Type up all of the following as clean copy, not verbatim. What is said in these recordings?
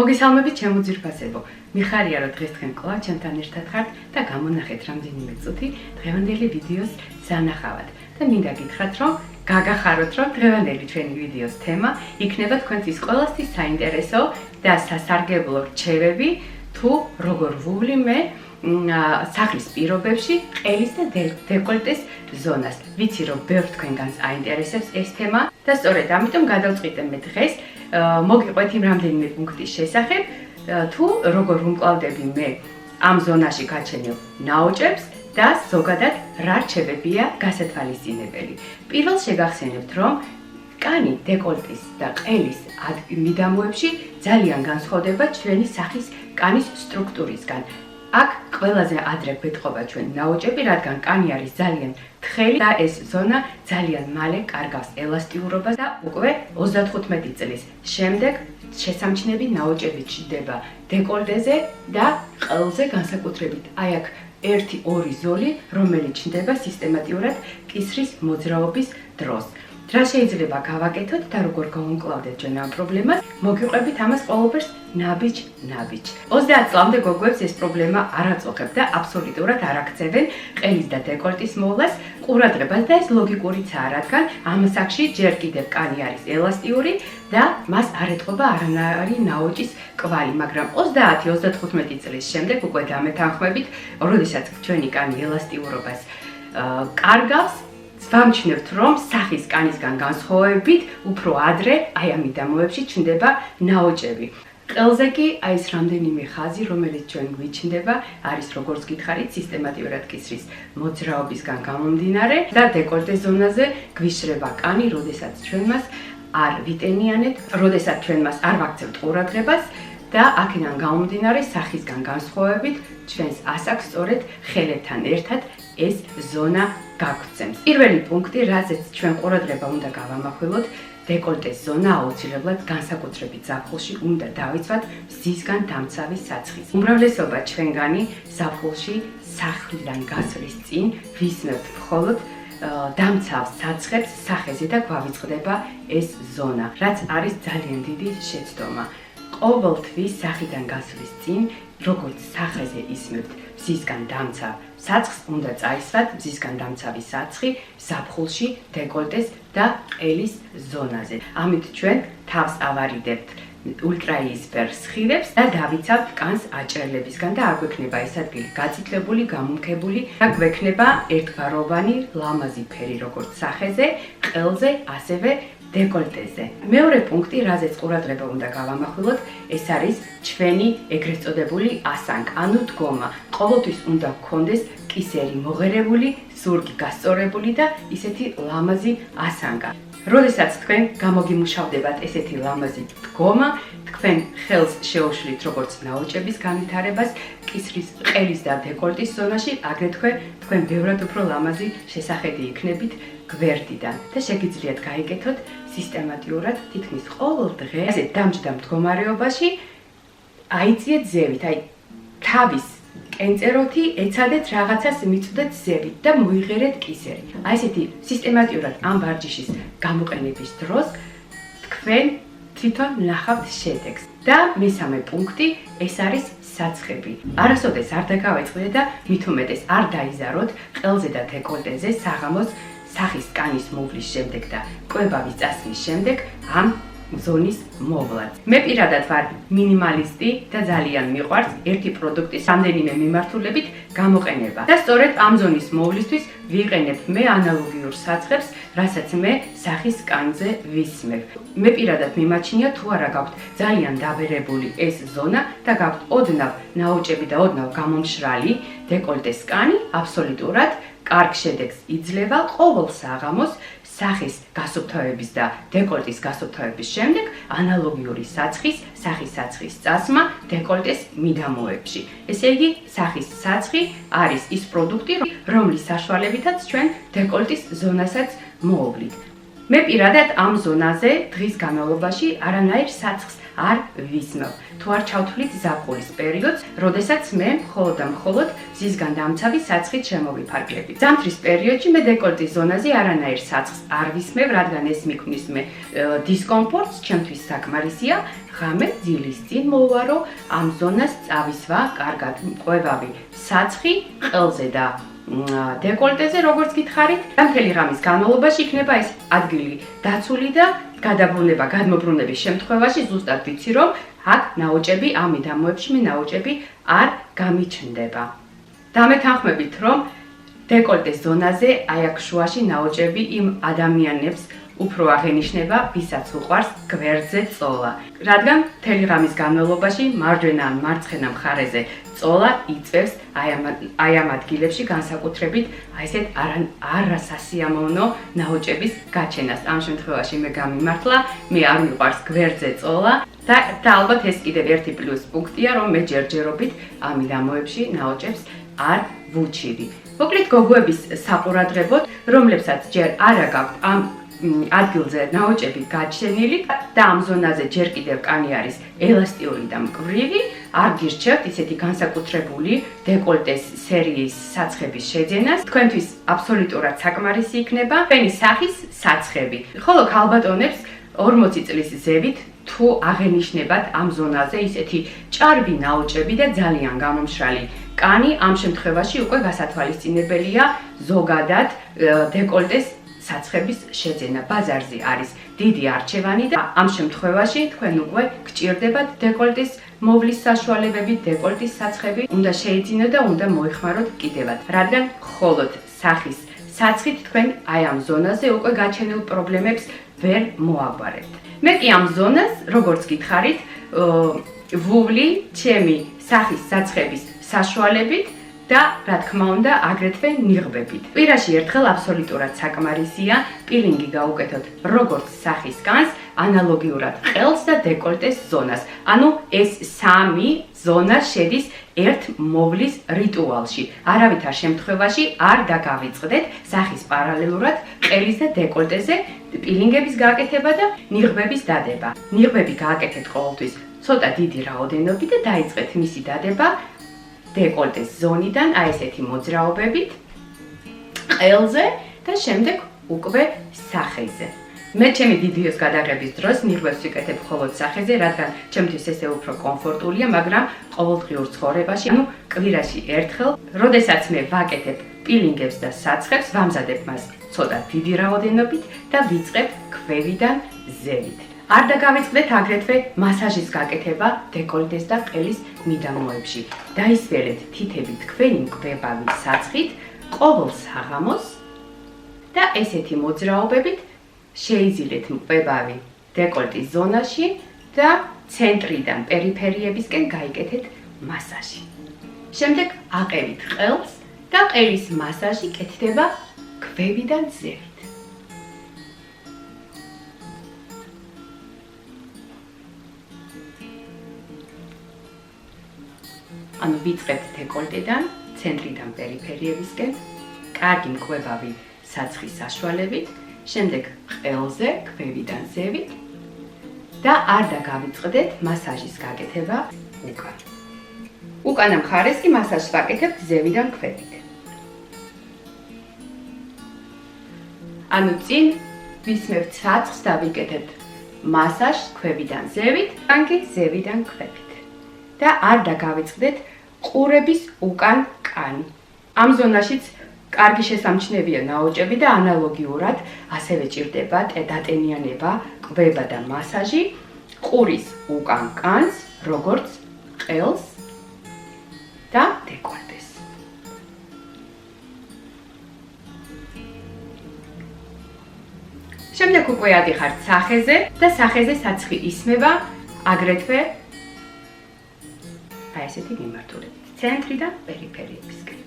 მოგესალმებით ჩემო ძირფასებო. მიხარია რომ დღეს თქვენ კვლავ ჩემთან ერთად ხართ და გამონახეთ რამდენიმე წუთი დღევანდელი ვიდეოს სანახავად. და მინდა გითხრათ რომ გაგახაროთ რომ დღევანდელი ჩვენი ვიდეოს თემა იქნება თქვენთვის ყველასთვის საინტერესო და სასარგებლო რჩევები თუ როგორ ვუვლიმე სახლის პირობებში ყელის და დეკოლტეს ზონას. ვიცი რომ ბევრ თქვენგანს აინტერესებს ეს თემა და სწორედ ამიტომ გადავწყვიტე მე დღეს მოგიყვეთ იმ რამდენიმე პუნქტის შესახებ თუ როგორ ვუმკლავდები მე ამ ზონაში გაჩენილ ნაოჭებს და ზოგადად რა რჩევებია გასათვალისწინებელი. პირველ შეგახსენებთ რომ კანი დეკოლტის და ყელის მიდამოებში ძალიან განსხვავდება ჩვენი სახის კანის სტრუქტურისგან. აქ ყველაზე ადრე გვეტყობა ჩვენ ნაოჭები, რადგან კანი არის ძალიან თხელი და ეს ზონა ძალიან მალე კარგავს ელასტიურობას და უკვე 35 წლის შემდეგ შესამჩნევი ნაოჭები ჩნდება დეკოლტეზე და ყელზე განსაკუთრებით. აი აქ 1-2 ზოლი, რომელიც ჩნდება სისტემატიურად კისრის მოძრაობის დროს. რა შეიძლება გავაკეთოთ და როგორ გავუმკლავდეთ ჩვენ ამ პრობლემას? მოგიყვებით ამას ყოველგვარს ნაბიჯ. 30 წლამდე გოგოებს ეს პრობლემა არ აწუხებთ და აბსოლუტურად არ აქცევენ ყელის და დეკოლტის მოვლას ყურადღებას და ეს ლოგიკურიცაა, რადგან ამ სახში ჯერ კიდევ კანი არის ელასტიური და მას არ ეთყობა არანაირი ნაოჭის კვალი, მაგრამ 30-35 წლის შემდეგ უკვე დამეთანხმებით, როდესაც ჩვენი კანი ელასტიურობას კარგავს, ვამჩნევთ რომ სახის კანისგან განსხვავებით უფრო ადრე აი ამ მიდამოებში ჩნდება ნაოჭები. ყელზე კი აი ეს რამდენიმე ხაზი, რომელიც ჩვენ გვიჩნდება, არის როგორც გითხარით, სისტემატიურად კისრის მოძრაობისგან გამომდინარე და დეკოლტეს ზონაზე გვიშრება კანი, როდესაც ჩვენ მას არ ვიტენიანებთ, როდესაც ჩვენ მას არ ვაქცევთ ყურადღებას და აქედან გამომდინარე სახისგან განსხვავებით ჩვენს ასაკს სწორედ ხელებთან ერთად ეს ზონა გაგვცემს. პირველი პუნქტი, რაზეც ჩვენ ყურადღება უნდა გავამახვილოთ, დეკოლტეს ზონა აუცილებლად განსაკუთრებით ზაფხულში უნდა დავიცვათ მზისგან დამცავი საცხის. უმრავლესობა ჩვენგანი ზაფხულში სახლიდან გასვლის წინ ვისმევთ მხოლოდ დამცავ საცხებს სახეზე და გვავიწყდება ეს ზონა, რაც არის ძალიან დიდი შეცდომა. ყოველთვის სახლიდან გასვლის წინ, როგორც სახეზე ისმევთ მზისგან დამცავ საცხს, უნდა წაისვათ მზისგან დამცავი საცხი ზაფხულში დეკოლტეს და ყელის ზონაზე. ამით ჩვენ თავს ავარიდებთ ულტრაიისფერ სხივებს და დავიცავთ კანს აჭერლებისგან და არ გვექნება ეს ადგილი გაწითლებული, გამუნქებული და გვექნება ერთგვაროვანი ლამაზი ფერი როგორც სახეზე, ყელზე, ასევე დეკოლტეზე. მეორე პუნქტი, რაზეც ყურადღება უნდა გავამახვილოთ, ეს არის ჩვენი ეგრეთ წოდებული ასანკა, ანუ დგომა. ყოველთვის უნდა გქონდეს კისერი მოღერებული, ზურგი გასწორებული და ისეთი ლამაზი ასანკა. როდესაც თქვენ გამოგიმუშავდებათ ესეთი ლამაზი დგომა, თქვენ ხელს შეუშლით როგორც ნაოჭების განვითარებას, კისრის, ყელის და დეკოლტის ზონაში, აგრეთვე თქვენ ბევრად უფრო ლამაზი შესახედი იქნებით გვერდიდან და შეგიძლიათ გაიკეთოთ სისტემატიურად თითქმის ყოველ დღე ესე დამჯდამ მდგომარეობაში აიწიეთ ზევით, აი თავის კენწეროთი ეცადეთ რაღაცას მიწვდეთ ზევით და მოიღერეთ კისერი. აი ესეთი სისტემატიურად ამ ვარჯიშის გამოყენების დროს თქვენ თვითონ ნახავთ შედეგს. და მესამე პუნქტი, ეს არის საცხები. არასოდეს არ დაგავეწყდეთ და მით უმეტეს არ დაიზაროთ ყელზე და დეკოლტეზე საღამოს სახის კანის მოვლის შემდეგ და კვებავის წასვლის შემდეგ ამ ზონის მოვლაც. მე პირადად ვარ მინიმალისტი და ძალიან მიყვარს ერთი პროდუქტის რამდენიმე მიმართულებით გამოყენება. და სწორედ ამ ზონის მოვლისთვის ვიყენებ მე ანალოგიურ საცხებს, რასაც მე სახის კანზე ვისმევ. მე პირადად მიმაჩნია თუ არა გაქვთ ძალიან დაბერებული ეს ზონა და გაქვთ ოდნავ ნაოჭები და ოდნავ გამომშრალი დეკოლტეს კანი, აბსოლუტურად კარგ შედეგს იძლევა ყოველ საღამოს სახის გასუფთავების და დეკოლტის გასუფთავების შემდეგ ანალოგიური სახის საცხის წასმა დეკოლტეს მიდამოებში. ესე იგი, სახის საცხი არის ის პროდუქტი, რომლის საშუალებითაც ჩვენ დეკოლტის ზონასაც მოუვლით. მე პირადად ამ ზონაზე დღის განმავლობაში არანაირ საცხს არ ვისმევ. თუ არ ჩავთვლით ზაფხულის პერიოდს, როდესაც მე მხოლოდ და მხოლოდ მზისგან დამცავი საცხით შემოვიფარგლებით. ზამთრის პერიოდში მე დეკოლტის ზონაზე არანაირ საცხს არ ვისმევ, რადგან ეს მიქმნის მე დისკომფორტს, ჩემთვის საკმარისია. ღამე ძილის წინ მოვა, რომ ამ ზონას წავისვა კარგად მკვებავი საცხი ყელზე და დეკოლტეზე, როგორც გითხარით, და მთელი ღამის განმავლობაში იქნება ეს ადგილი დაცული და გადაბრუნება, გადმობრუნების შემთხვევაში ზუსტად ვიცი, რომ აქ ნაოჭები, ამ მიდამოებში მე ნაოჭები არ გამიჩნდება. დამეთანხმებით, რომ დეკოლტეს ზონაზე აი აქ შუაში ნაოჭები იმ ადამიანებს უფრო აღენიშნება, ვისაც უყვარს გვერდზე წოლა. რადგან მთელი ღამის განმავლობაში მარჯვენა ან მარცხენა მხარეზე წოლა იწევს აი ამ ადგილებში განსაკუთრებით აი ესეთ არასასიამოვნო ნაოჭების გაჩენას. ამ შემთხვევაში მე გამიმართლა, მე არ მიყვარს გვერდზე წოლა და ალბათ ეს კიდევ ერთი პლუს პუნქტია, რომ მე ჯერჯერობით ამ მიდამოებში ნაოჭებს არ ვუჩივი. მოკლედ გოგოების საყურადღებოდ, რომლებსაც ჯერ არ გაქვთ ამ ადგილზე ნაოჭები გაჩენილი და ამ ზონაზე ჯერ კიდევ კანი არის ელასტიური და მკვრივი, არ გირჩევთ ისეთი განსაკუთრებული დეკოლტეს სერიის საცხების შეძენას. თქვენთვის აბსოლუტურად საკმარისი იქნება თქვენი სახის საცხები. ხოლო ქალბატონებს 40 წლის ზევით თუ აღენიშნებათ ამ ზონაზე ისეთი ჭარბი ნაოჭები და ძალიან გამომშრალი კანი, ამ შემთხვევაში უკვე გასათვალისწინებელია ზოგადად დეკოლტეს საცხების შეძენა. ბაზარზე არის დიდი არჩევანი და ამ შემთხვევაში თქვენ უკვე გჭირდებათ დეკოლტის მოვლის საშუალებები, დეკოლტის საცხები, უნდა შეიძინოთ და უნდა მოიხმაროთ კიდევაც, რადგან მხოლოდ სახის საცხით თქვენ აი ამ ზონაზე უკვე გაჩენილ პრობლემებს ვერ მოაგვარებთ. მე კი ამ ზონას, როგორც გითხარით, ვუვლი ჩემი სახის საცხების საშუალებით და რა თქმა უნდა, აგრეთვე ნიღბებით. კვირაში ერთხელ აბსოლუტურად საკმარისია პილინგი გაუკეთოთ როგორც სახის კანს, ანალოგიურად ყელს და დეკოლტეს ზონას. ანუ ეს სამი ზონა შედის ერთ მოვლის რიტუალში. არავითარ შემთხვევაში არ დაგავიწყდეთ სახის პარალელურად ყელის და დეკოლტეზე პილინგების გაკეთება და ნიღბების დადება. ნიღბები გააკეთეთ ყოველთვის ცოტა დიდი რაოდენობით და დაიწყეთ მისი დადება დეკოლტეს ზონიდან, აი ესეთი მოძრაობებით, ყელზე და შემდეგ უკვე სახეზე. მე ჩემი ვიდეოს გადაღების დროს ნიღბებს ვიკეთებ მხოლოდ სახეზე, რადგან ჩემთვის ესე უფრო კომფორტულია, მაგრამ ყოველდღიურ ცხოვრებაში, ანუ კვირაში ერთხელ, როდესაც მე ვაკეთებ პილინგებს და საცხებს, ვამზადებ მას ცოტა დიდი რაოდენობით და ვიწყებ ქვევიდან ზევით. არ დაგავიწყდეთ აგრეთვე მასაჟის გაკეთება დეკოლტეს და ყელის მიდამოებში. დაისვერეთ თითებით თქვენი მკვებავი საცხით ყოველ საღამოს და ესეთი მოძრაობებით შეიზილეთ მკვებავი დეკოლტის ზონაში და ცენტრიდან პერიფერიებისკენ გაიკეთეთ მასაჟი. შემდეგ აყევით ყელს და ყელის მასაჟი კეთდება ქვევიდან ზევით. ანუ ვიწყებთ დეკოლტედან, ცენტრიდან პერიფერიებისკენ, კარგი მკვებავი საცხის საშუალებით, შემდეგ ყელზე, ქვევიდან ზევით და არ დაგავიწყდეთ მასაჟის გაკეთება უკან. უკანა მხარეს კი მასაჟს ვაკეთებთ ზევიდან ქვევით. ანუ წინ ვისმევთ საცხს და ვიკეთებთ მასაჟს ქვევიდან ზევით, ან კი ზევიდან ქვევით. და არ დაგავიწყდეთ ყურების უკან კანი. ამ ზონაშიც კარგი შესამჩნევია ნაოჭები და ანალოგიურად ასევე ჭირდება დატენიანება, კვება და მასაჟი ყურის უკან კანს, როგორც ყელს და დეკოლტეს. შემდეგ უკვე ადიხართ სახეზე და სახეზე საცხი ისმება აგრეთვე აი ესეთი მიმართულებით, ცენტრიდან პერიფერიებისკენ.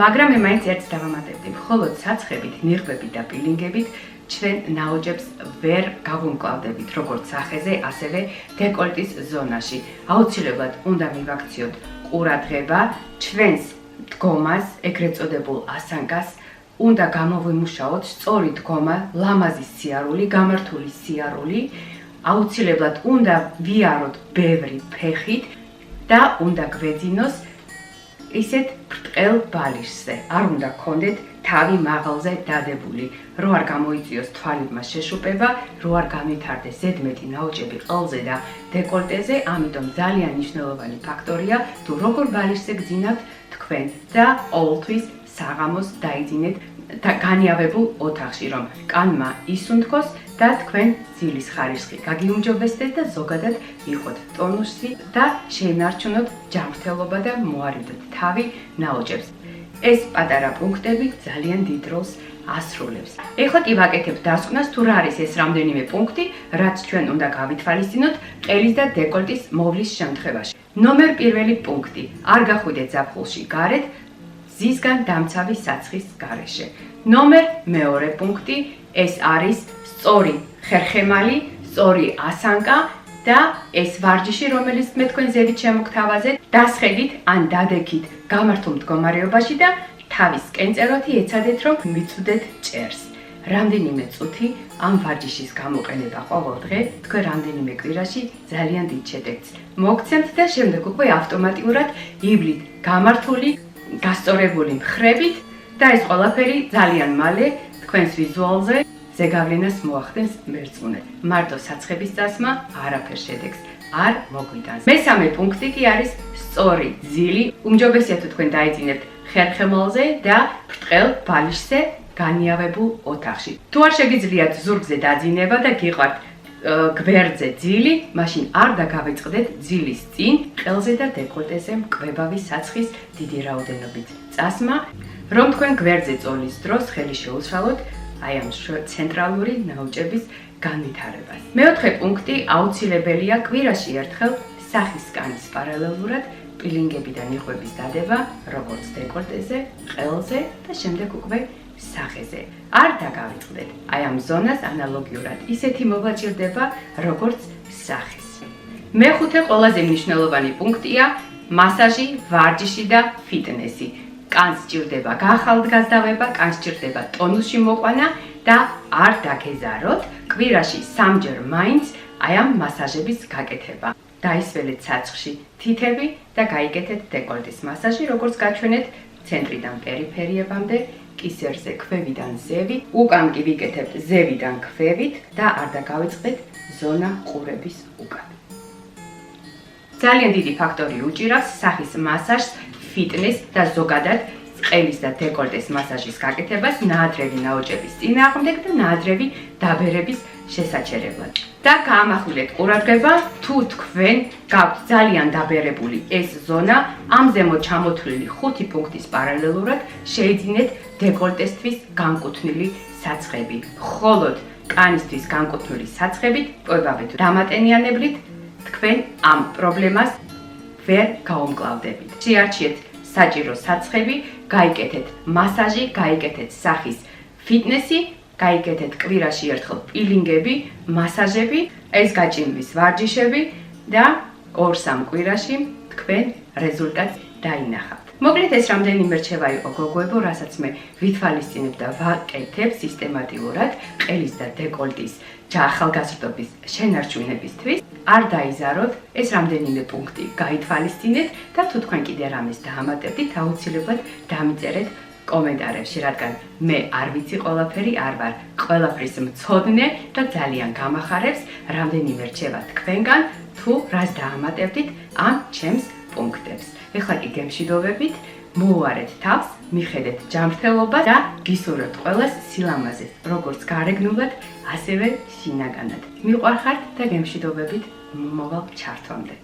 მაგრამ მე მაინც ერთს დავამატებდი, მხოლოდ საცხებით, ნიღბებით და პილინგებით ჩვენ ნაოჭებს ვერ გავუმკლავდებით, როგორც სახეზე, ასევე დეკოლტის ზონაში. აუცილებლად უნდა მივაქციოთ ყურადღება ჩვენს დგომას, ეგრეთ წოდებულ ასანგას, უნდა გამოვიმუშაოთ სწორი დგომა, ლამაზი სიარული, გამართული სიარული, აუცილებლად უნდა ვიაროთ ბევრი ფეხით და უნდა გვეძინოს ისეთ ბრტყელ ბალიშზე. არ უნდა გქონდეთ თავი მაღალზე დადებული, რო არ გამოიწვიოს თვალებმა შეშუპება, რო არ განვითარდეს ზედმეტი ნაოჭები ყელზე და დეკოლტეზე, ამიტომ ძალიან მნიშვნელოვანი ფაქტორია, თუ როგორ ბალიშზე გძინავთ თქვენ და ყოველთვის საღამოს დაიძინეთ და განიავებულ ოთახში, რომ კანმა ისუნთქოს და თქვენ ძილის ხარისხი გაგიუმჯობესდეს და ზოგადად იყოთ ტონუსი და შეინარჩუნოთ ჯანმრთელობა და მოარიდოთ თავი ნაოჭებს. ეს პატარა პუნქტები ძალიან დიდ როლს ასრულებს. ეხლა კი ვაკეთებ დასკვნას, თუ რა არის ეს რამდენიმე პუნქტი, რაც ჩვენ უნდა გავითვალისწინოთ ყელის და დეკოლტის მოვლის შემთხვევაში. ნომერ პირველი პუნქტი: არ გახვიდეთ ზაფხულში გარეთ, ზისგან დამცავი საცხის გარეშე. ნომერ მეორე პუნქტი: ეს არის სწორი ხერხემალი, სწორი ასანკა და ეს ვარჯიში, რომელიც მე თქვენ ზევით შემოგთავაზეთ, დასხედით ან დადექით გამართულ მდგომარეობაში და თავის კენწეროთი ეცადეთ, რომ მიწვდეთ ჭერს. რამდენიმე წუთი ამ ვარჯიშის გამოყენება ყოველ დღე თქვენ რამდენიმე კვირაში ძალიან დიდ შედეგს მოგცემთ და შემდეგ უკვე ავტომატურად ივლით გამართული, გასწორებული მხრებით და ეს ყველაფერი ძალიან მალე თქვენს ვიზუალზე ზეგავლენას მოახდენს მერწმუნედ. მარტო საცხების წასმა არაფერ შედეგს არ მოგვიტანს. მესამე პუნქტი კი არის სწორი ძილი. უმჯობესია თუ თქვენ დაიძინებთ ხერხემალზე და ბრტყელ ბალიშზე განიავებულ ოთახში. თუ არ შეგიძლიათ ზურგზე დაძინება და გიყვართ გვერდზე ძილი, მაშინ არ დაგავიწყდეთ ძილის წინ, ყელზე და დეკოლტეზე მკვებავი საცხის დიდი რაოდენობით წასმა, რომ თქვენ გვერდზე წოლის დროს ხელი შეუშალოთ აი ამ ცენტრალური ნაოჭების განვითარებას. მეოთხე პუნქტი აუცილებელია კვირაში ერთხელ სახის კანის პარალელურად პილინგებიდან იხვების დადება, როგორც დეკოლტეზე, ყელზე და შემდეგ უკვე სახეზე. არ დაგავიწყდეთ. აი ამ ზონას ანალოგიურად ისეთი მოვლა ჭირდება, როგორც სახის. მეხუთე ყველაზე მნიშვნელოვანი პუნქტია მასაჟი, ვარჯიში და ფიტნესი. კანს ჭირდება გაახალგაზრდავება, კანს ჭირდება ტონუსში მოყვანა და არ დაგეზაროთ კვირაში 3-ჯერ მაინც აი ამ მასაჟების გაკეთება. დაისველეთ საცხში თითები და გაიკეთეთ დეკოლტის მასაჟი, როგორც გაჩვენეთ ცენტრიდან პერიფერიებამდე, კისერზე ქვევიდან ზევით, უკან კი ვიკეთებთ ზევიდან ქვევით და არ დაგავიწყდეთ ზონა ყურების უკან. ძალიან დიდი ფაქტორი უჭირავს სახის მასაჟს, ფიტნეს და ზოგადად ყელის და დეკოლტეს მასაჟის გაკეთებას ნაადრევი ნაოჭების წინააღმდეგ და ნაადრევი დაბერების შესაჩერებლად. და გაამახვილეთ ყურადღება, თუ თქვენ გაქვთ ძალიან დაბერებული ეს ზონა, ამ ზემოთ ჩამოთვლილი 5 პუნქტის პარალელურად შეიძინეთ დეკოლტესთვის განკუთვნილი საცხები. მხოლოდ კანისთვის განკუთვნილი საცხებით პოებავით დამატენიანებლით თქვენ ამ პრობლემას ვერ გაუმკლავდებით. შეარჩიეთ საჭირო საცხები, გაიკეთეთ მასაჟი, გაიკეთეთ სახის ფიტნესი, გაიკეთეთ კვირაში ერთხელ პილინგები, მასაჟები, ეს გაჭიმვის ვარჯიშები და 2-3 კვირაში თქვენ რეზულტატს დაინახავთ. მოკლედ ეს რამდენიმე რჩევა იყო გოგოებო, რასაც მე ვითვალისწინებ და ვაკეთებ სისტემატიურად ყელის და დეკოლტის ახალგაზრდობის შენარჩუნებისთვის. არ დაიზაროთ, ეს რამდენიმე პუნქტი გაითვალისწინეთ და თუ თქვენ კიდე რამეს დაამატებდით, აუცილებლად დამიწერეთ კომენტარებში, რადგან მე არ ვიცი ყველაფერი, არ ვარ ყველაფრის მცოდნე და ძალიან გამახარებს რამდენიმე რჩევა თქვენგან, თუ რას დაამატებდით ამ ჩემს პუნქტებს. ეხლა კი გემშვიდობებით, მოუარეთ თავს, მიხედეთ ჯანმრთელობა და გისურვებთ ყველას სილამაზეს, როგორც გარეგნულად, ასევე შინაგანად. მიყვარხართ და გემშვიდობებით მომავალ ჩართვამდე.